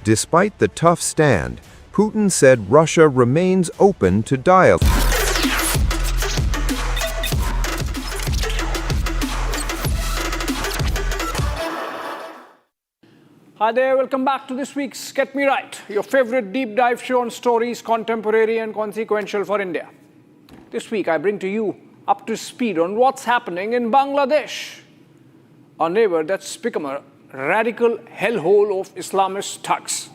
Despite the tough stand, Putin said Russia remains open to dialogue. Hi there, welcome back to this week's Get Me Right, your favorite deep dive show on stories contemporary and consequential for India. This week I bring to you up to speed on what's happening in Bangladesh, a neighbor that's become a radical hellhole of Islamist thugs.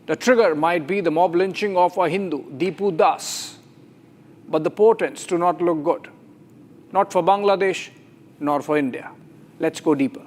The trigger might be the mob lynching of a Hindu, Deepu Das, but the portents do not look good. Not for Bangladesh, nor for India. Let's go deeper.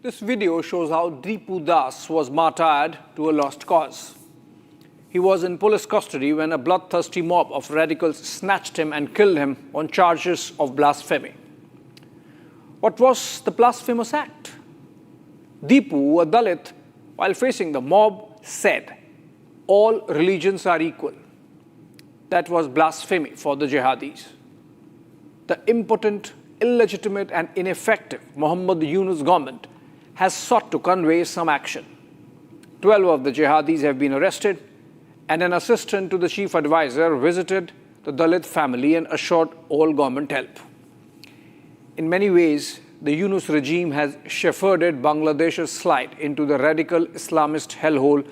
This video shows how Deepu Das was martyred to a lost cause. He was in police custody when a bloodthirsty mob of radicals snatched him and killed him on charges of blasphemy. What was the blasphemous act? Deepu, a Dalit, while facing the mob, said, "All religions are equal." That was blasphemy for the jihadis. The impotent, illegitimate and ineffective Muhammad Yunus government has sought to convey some action. 12 of the jihadis have been arrested, and an assistant to the chief advisor visited the Dalit family and assured all government help. In many ways, the Yunus regime has shepherded Bangladesh's slide into the radical Islamist hellhole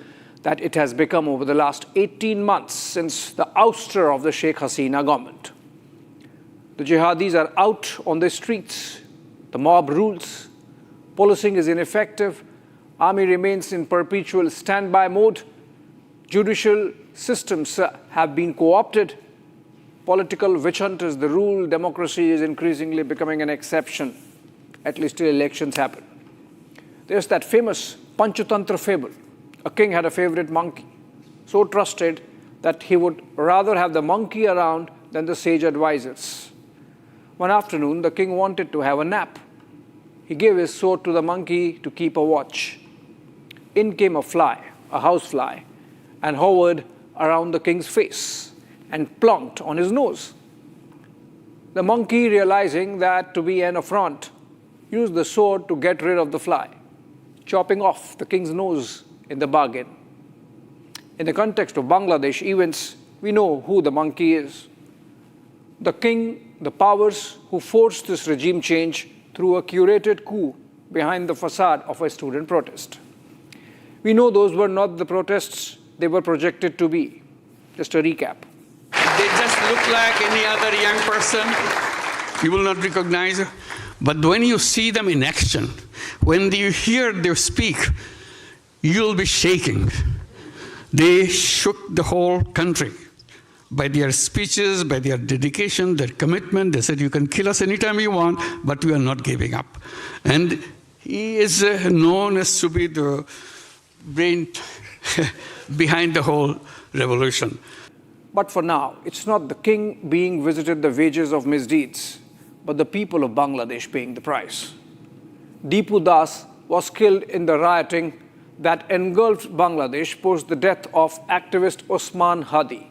that it has become over the last 18 months since the ouster of the Sheikh Hasina government. The jihadis are out on the streets. The mob rules. Policing is ineffective. Army remains in perpetual standby mode. Judicial systems have been co-opted. Political witch hunt is the rule. Democracy is increasingly becoming an exception, at least till elections happen. There's that famous Panchatantra fable. A king had a favorite monkey, so trusted that he would rather have the monkey around than the sage advisors. One afternoon, the king wanted to have a nap. He gave his sword to the monkey to keep a watch. In came a fly, a housefly, and hovered around the king's face and plonked on his nose. The monkey, realizing that to be an affront, used the sword to get rid of the fly, chopping off the king's nose in the bargain. In the context of Bangladesh events, we know who the monkey is. The king, the powers who forced this regime change through a curated coup behind the facade of a student protest. We know those were not the protests they were projected to be. Just a recap. They just look like any other young person. You will not recognize. But when you see them in action, when you hear them speak, you'll be shaking. They shook the whole country by their speeches, by their dedication, their commitment. They said, you can kill us anytime you want, but we are not giving up. And he is known as to be the brain behind the whole revolution. But for now, it's not the king being visited the wages of misdeeds, but the people of Bangladesh paying the price. Deepu Das was killed in the rioting that engulfed Bangladesh post the death of activist Osman Hadi,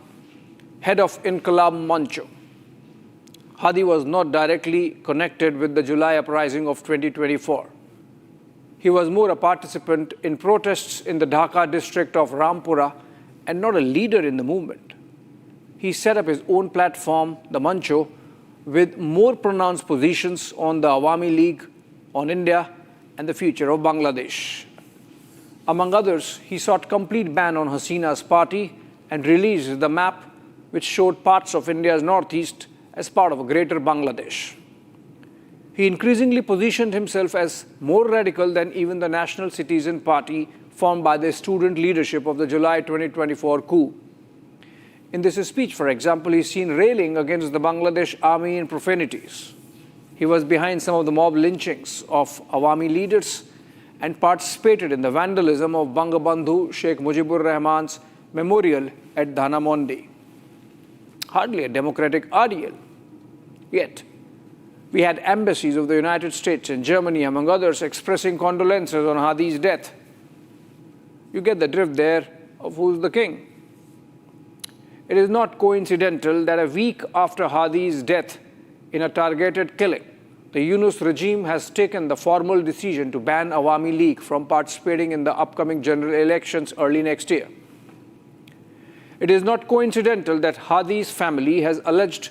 head of Inqilab Mancho. Hadi was not directly connected with the July uprising of 2024. He was more a participant in protests in the Dhaka district of Rampura and not a leader in the movement. He set up his own platform, the Mancho, with more pronounced positions on the Awami League, on India, and the future of Bangladesh. Among others, he sought complete ban on Hasina's party and released the map which showed parts of India's northeast as part of a greater Bangladesh. He increasingly positioned himself as more radical than even the National Citizen Party formed by the student leadership of the July 2024 coup. In this speech, for example, he's seen railing against the Bangladesh army in profanities. He was behind some of the mob lynchings of Awami leaders and participated in the vandalism of Bangabandhu Sheikh Mujibur Rahman's memorial at Dhanamondi. Hardly a democratic ideal. Yet, we had embassies of the United States and Germany, among others, expressing condolences on Hadi's death. You get the drift there of who's the king. It is not coincidental that a week after Hadi's death in a targeted killing, the Yunus regime has taken the formal decision to ban Awami League from participating in the upcoming general elections early next year. It is not coincidental that Hadi's family has alleged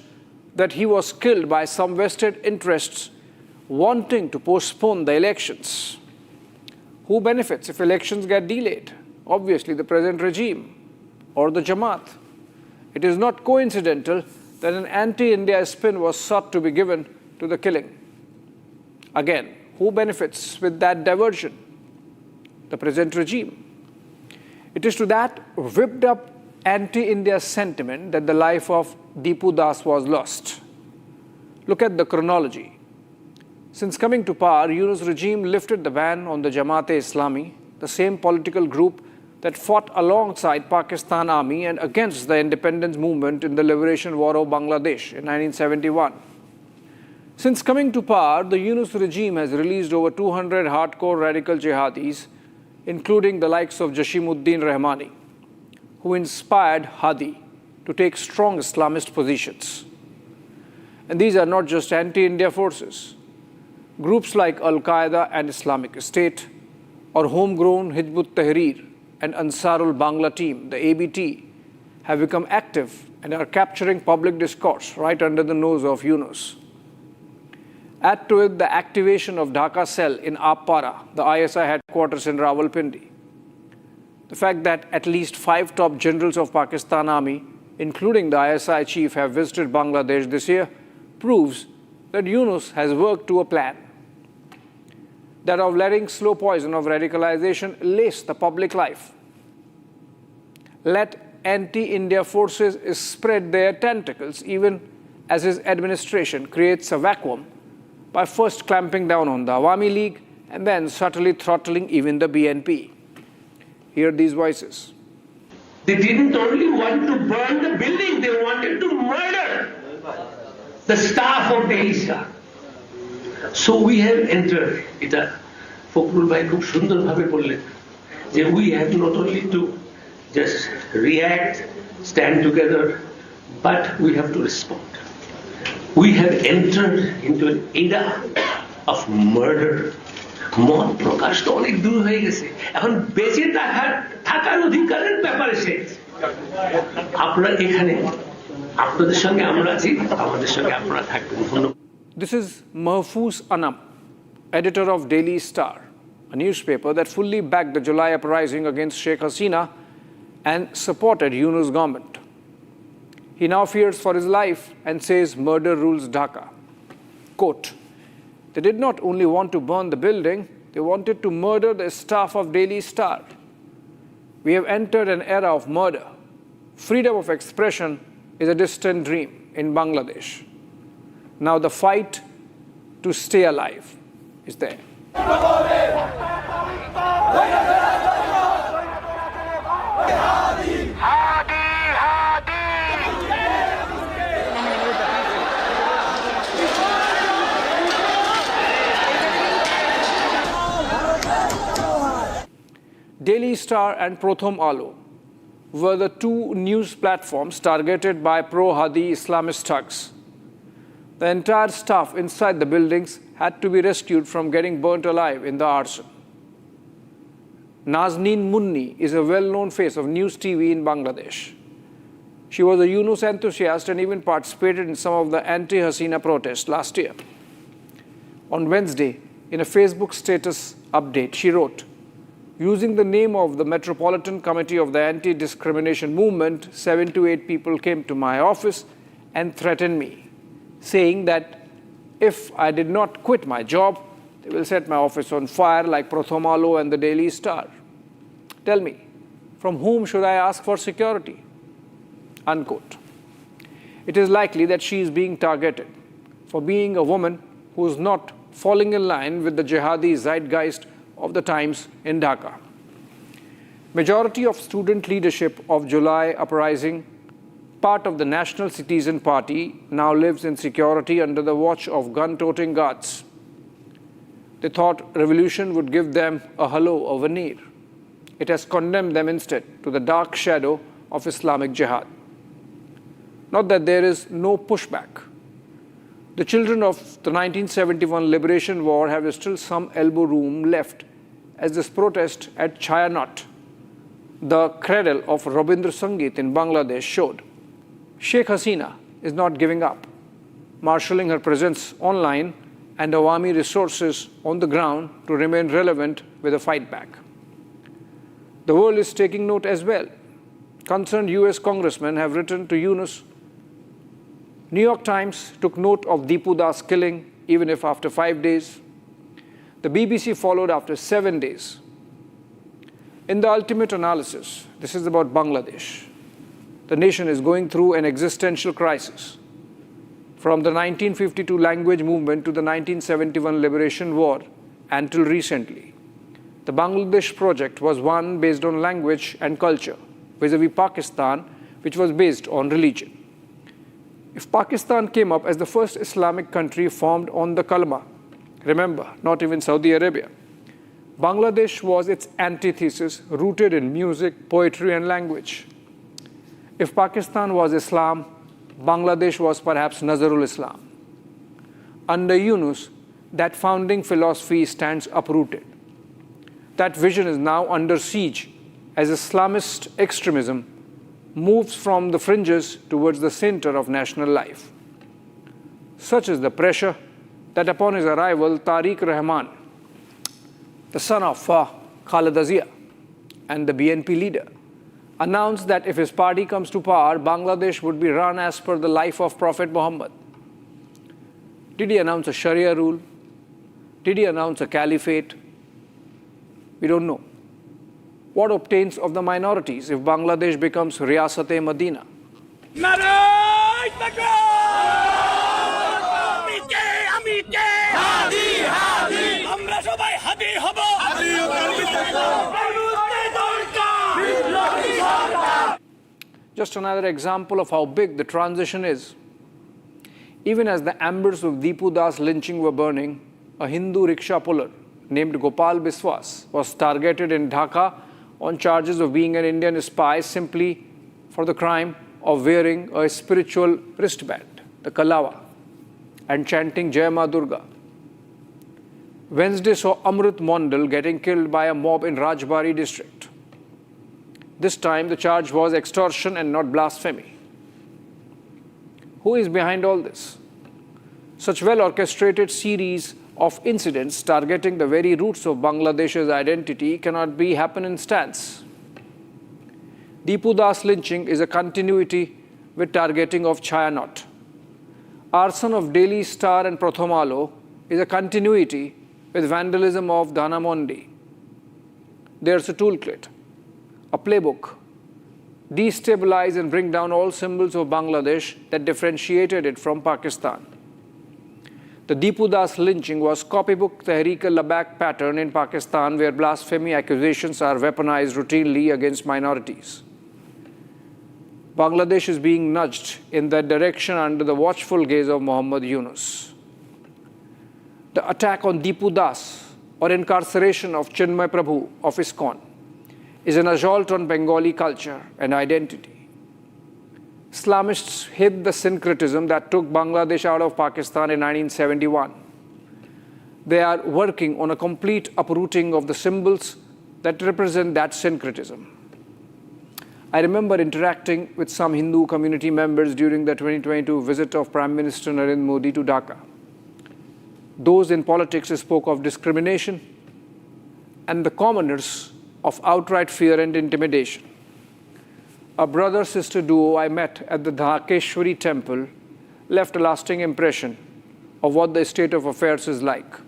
that he was killed by some vested interests wanting to postpone the elections. Who benefits if elections get delayed? Obviously, the present regime or the Jamaat. It is not coincidental that an anti-India spin was sought to be given to the killing. Again, who benefits with that diversion? The present regime. It is to that whipped up anti-India sentiment that the life of Deepu Das was lost. Look at the chronology. Since coming to power, Yunus regime lifted the ban on the Jamaat-e-Islami, the same political group that fought alongside Pakistan Army and against the independence movement in the liberation war of Bangladesh in 1971. Since coming to power, the Yunus regime has released over 200 hardcore radical jihadis, including the likes of Jashimuddin Rahmani, who inspired Hadi to take strong Islamist positions. And these are not just anti-India forces. Groups like Al-Qaeda and Islamic State, or homegrown Hizb ut-Tahrir and Ansarul Bangla team, the ABT, have become active and are capturing public discourse right under the nose of Yunus. Add to it the activation of Dhaka cell in Appara, the ISI headquarters in Rawalpindi. The fact that at least 5 top generals of Pakistan Army, including the ISI chief, have visited Bangladesh this year proves that Yunus has worked to a plan. That of letting slow poison of radicalization lace the public life. Let anti-India forces spread their tentacles even as his administration creates a vacuum by first clamping down on the Awami League and then subtly throttling even the BNP. Hear these voices. They didn't only want to burn the building, they wanted to murder the staff of Delhi Star. So we have entered, এটা ফখরুল ভাই খুব সুন্দরভাবে বললেন, যে we have not only to just react, stand together, but we have to respond. We have entered into an era of murder. মত প্রকাশ তো অনেক দূর হয়ে গেছে, এখন বেঁচে থাকার অধিকারের ব্যাপারে শেষ। আপনারা এখানে, আপনাদের সঙ্গে আমরা আছি, আমাদের সঙ্গে আপনারা থাকবেন। ধন্যবাদ। This is Mahfouz Arnab, editor of Daily Star, a newspaper that fully backed the July uprising against Sheikh Hasina and supported Yunus' government. He now fears for his life and says murder rules Dhaka. Quote, they did not only want to burn the building, they wanted to murder the staff of Daily Star. We have entered an era of murder. Freedom of expression is a distant dream in Bangladesh. Now the fight to stay alive is there. Daily Star and Prothom Alo were the 2 news platforms targeted by pro-Hadi Islamist thugs. The entire staff inside the buildings had to be rescued from getting burnt alive in the arson. Nazneen Munni is a well-known face of News TV in Bangladesh. She was a Yunus enthusiast and even participated in some of the anti-Hasina protests last year. On Wednesday, in a Facebook status update, she wrote, using the name of the Metropolitan Committee of the Anti-Discrimination Movement, 7 to 8 people came to my office and threatened me, saying that if I did not quit my job, they will set my office on fire like Prothom Alo and the Daily Star. Tell me, from whom should I ask for security? Unquote. It is likely that she is being targeted for being a woman who is not falling in line with the jihadi zeitgeist of the times in Dhaka. Majority of student leadership of July uprising, part of the National Citizen Party, now lives in security under the watch of gun-toting guards. They thought revolution would give them a halo or veneer. It has condemned them instead to the dark shadow of Islamic jihad. Not that there is no pushback. The children of the 1971 Liberation War have still some elbow room left, as this protest at Chayanot, the cradle of Rabindra Sangeet in Bangladesh, showed. Sheikh Hasina is not giving up, marshalling her presence online and Awami resources on the ground to remain relevant with a fight back. The world is taking note as well. Concerned US congressmen have written to Yunus. New York Times took note of Deepu Das killing, even if after 5 days. The BBC followed after 7 days. In the ultimate analysis, this is about Bangladesh. The nation is going through an existential crisis. From the 1952 language movement to the 1971 Liberation War, until recently, the Bangladesh project was one based on language and culture, vis-a-vis Pakistan, which was based on religion. If Pakistan came up as the first Islamic country formed on the Kalma, remember, not even Saudi Arabia, Bangladesh was its antithesis, rooted in music, poetry, and language. If Pakistan was Islam, Bangladesh was perhaps Nazarul Islam. Under Yunus, that founding philosophy stands uprooted. That vision is now under siege as Islamist extremism moves from the fringes towards the center of national life. Such is the pressure that upon his arrival, Tariq Rahman, the son of Khaleda Zia and the BNP leader, announced that if his party comes to power, Bangladesh would be run as per the life of Prophet Muhammad. Did he announce a Sharia rule? Did he announce a caliphate? We don't know. What obtains of the minorities if Bangladesh becomes Riyasat-e Madina? Just another example of how big the transition is. Even as the embers of Deepu Das lynching were burning, a Hindu rickshaw puller named Gopal Biswas was targeted in Dhaka on charges of being an Indian spy simply for the crime of wearing a spiritual wristband, the Kalawa, and chanting Jai Ma Durga. Wednesday saw Amrit Mondal getting killed by a mob in Rajbari district. This time the charge was extortion and not blasphemy. Who is behind all this? Such well-orchestrated series of incidents targeting the very roots of Bangladesh's identity cannot happen in stance. Deepu Das lynching is a continuity with targeting of Chayanot. Arson of Daily Star and Prathomalo is a continuity with vandalism of Dhanamondi. There's a toolkit, a playbook. Destabilize and bring down all symbols of Bangladesh that differentiated it from Pakistan. The Deepu Das lynching was copybook Tehreek-e-Labbaik pattern in Pakistan, where blasphemy accusations are weaponized routinely against minorities. Bangladesh is being nudged in that direction under the watchful gaze of Muhammad Yunus. The attack on Deepu Das or incarceration of Chinmay Prabhu of ISKCON is an assault on Bengali culture and identity. Islamists hid the syncretism that took Bangladesh out of Pakistan in 1971. They are working on a complete uprooting of the symbols that represent that syncretism. I remember interacting with some Hindu community members during the 2022 visit of Prime Minister Narendra Modi to Dhaka. Those in politics spoke of discrimination, and the commoners of outright fear and intimidation. A brother-sister duo I met at the Dhakeshwari temple left a lasting impression of what the state of affairs is like.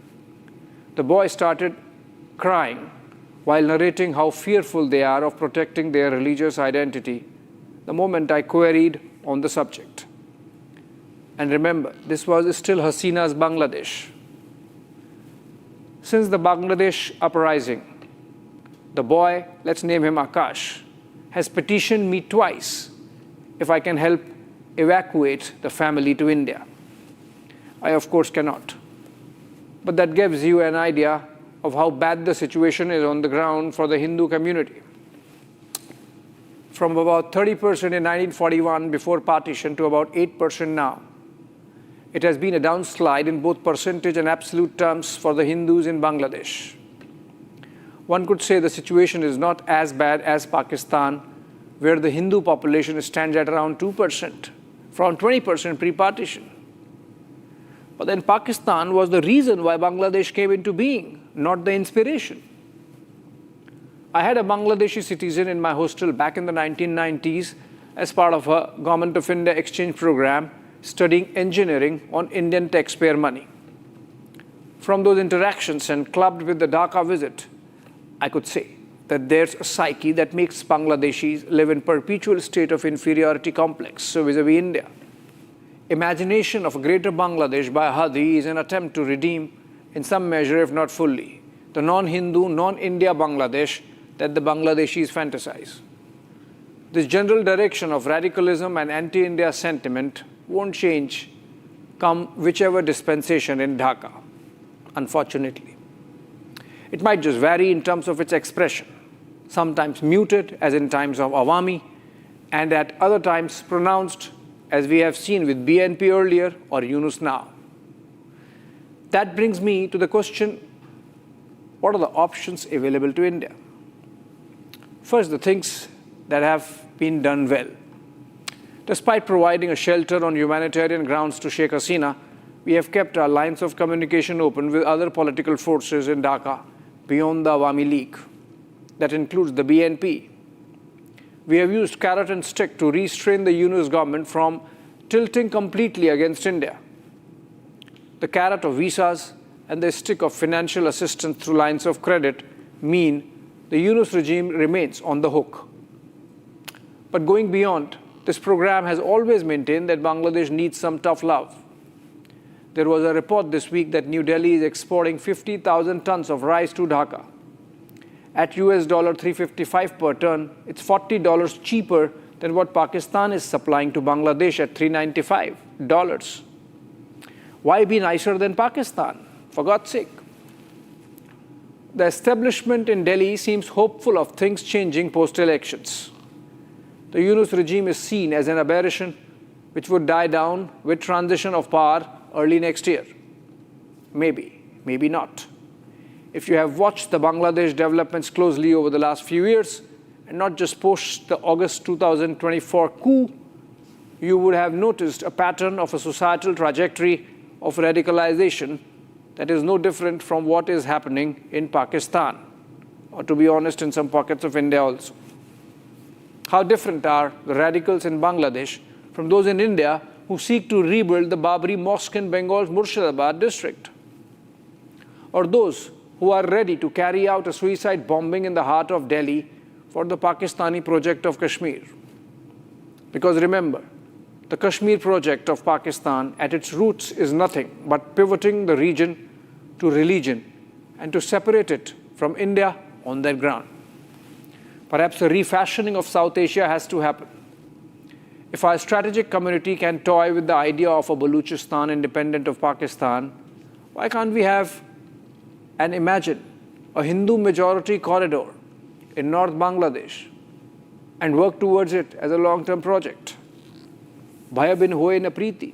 The boy started crying while narrating how fearful they are of protecting their religious identity the moment I queried on the subject. And remember, this was still Hasina's Bangladesh. Since the Bangladesh uprising, the boy, let's name him Akash, has petitioned me twice if I can help evacuate the family to India. I, of course, cannot. But that gives you an idea of how bad the situation is on the ground for the Hindu community. From about 30% in 1941 before partition to about 8% now, it has been a downslide in both percentage and absolute terms for the Hindus in Bangladesh. One could say the situation is not as bad as Pakistan, where the Hindu population stands at around 2%, from 20% pre-partition. But then Pakistan was the reason why Bangladesh came into being, not the inspiration. I had a Bangladeshi citizen in my hostel back in the 1990s as part of a Government of India exchange program studying engineering on Indian taxpayer money. From those interactions and clubbed with the Dhaka visit, I could say that there's a psyche that makes Bangladeshis live in perpetual state of inferiority complex, so vis-a-vis India. Imagination of a greater Bangladesh by Hadi is an attempt to redeem, in some measure if not fully, the non-Hindu, non-India Bangladesh that the Bangladeshis fantasize. This general direction of radicalism and anti-India sentiment won't change come whichever dispensation in Dhaka, unfortunately. It might just vary in terms of its expression, sometimes muted, as in times of Awami, and at other times pronounced, as we have seen with BNP earlier or Yunus now. That brings me to the question, what are the options available to India? First, the things that have been done well. Despite providing a shelter on humanitarian grounds to Sheikh Hasina, we have kept our lines of communication open with other political forces in Dhaka beyond the Awami League. That includes the BNP. We have used carrot and stick to restrain the Yunus government from tilting completely against India. The carrot of visas and the stick of financial assistance through lines of credit mean the Yunus regime remains on the hook. But going beyond, this program has always maintained that Bangladesh needs some tough love. There was a report this week that New Delhi is exporting 50,000 tons of rice to Dhaka. At US $355 per ton, it's $40 cheaper than what Pakistan is supplying to Bangladesh at $395. Why be nicer than Pakistan, for God's sake? The establishment in Delhi seems hopeful of things changing post-elections. The Yunus regime is seen as an aberration which would die down with transition of power early next year. Maybe, maybe not. If you have watched the Bangladesh developments closely over the last few years, and not just post the August 2024 coup, you would have noticed a pattern of a societal trajectory of radicalization that is no different from what is happening in Pakistan, or to be honest, in some pockets of India also. How different are the radicals in Bangladesh from those in India who seek to rebuild the Babri Mosque in Bengal's Murshidabad district? Or those who are ready to carry out a suicide bombing in the heart of Delhi for the Pakistani project of Kashmir? Because remember, the Kashmir project of Pakistan at its roots is nothing but pivoting the region to religion and to separate it from India on that ground. Perhaps a refashioning of South Asia has to happen. If our strategic community can toy with the idea of a Baluchistan independent of Pakistan, why can't we have and imagine a Hindu majority corridor in North Bangladesh and work towards it as a long-term project? Bhaya bin hoye na preeti.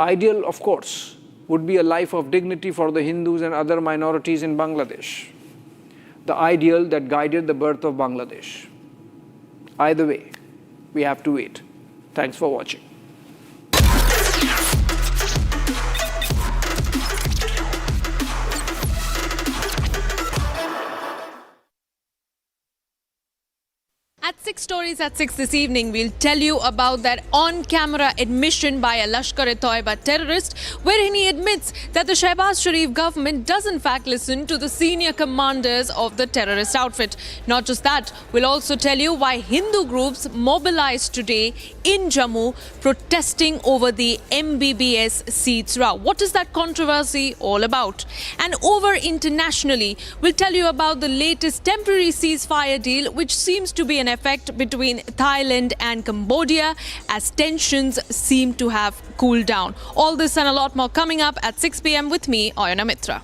Ideal, of course, would be a life of dignity for the Hindus and other minorities in Bangladesh. The ideal that guided the birth of Bangladesh. Either way, we have to wait. Thanks for watching. At 6 Stories at 6 this evening, we'll tell you about that on-camera admission by a Lashkar-e-Toiba terrorist, wherein he admits that the Shehbaz Sharif government does in fact listen to the senior commanders of the terrorist outfit. Not just that, we'll also tell you why Hindu groups mobilized today in Jammu protesting over the MBBS seats row. What is that controversy all about? And over internationally, we'll tell you about the latest temporary ceasefire deal, which seems to be an effect between Thailand and Cambodia as tensions seem to have cooled down. All this and a lot more coming up at 6 p.m. with me, Ayana Mitra.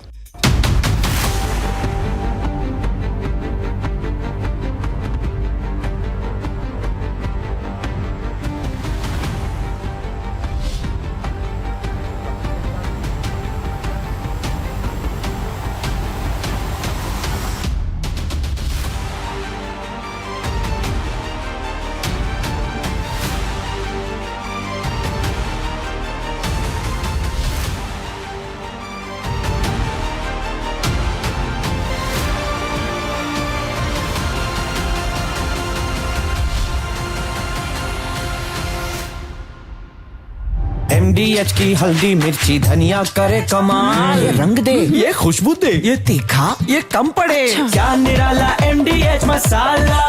MDH की हल्दी मिर्ची धनिया करे कमाल, ये रंग दे, ये खुशबू दे, ये तीखा, ये कम पड़े, क्या निराला MDH मसाला।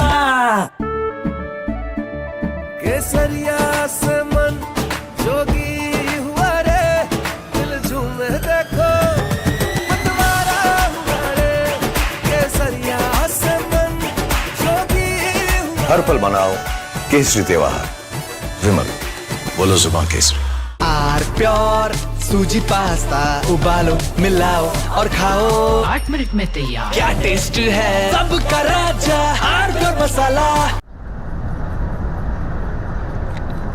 केसरिया से मन जोगी हुआ रे, दिल झूमे देखो मतवारा हुआ रे, केसरिया से मन जोगी हुआ। हर पल मनाओ केसरी त्योहार। विमल, बोलो जुबान केसरी। आर प्योर सूजी पास्ता उबालो मिलाओ और खाओ 8 मिनट में तैयार। क्या टेस्ट है सबका राजा आर प्योर मसाला।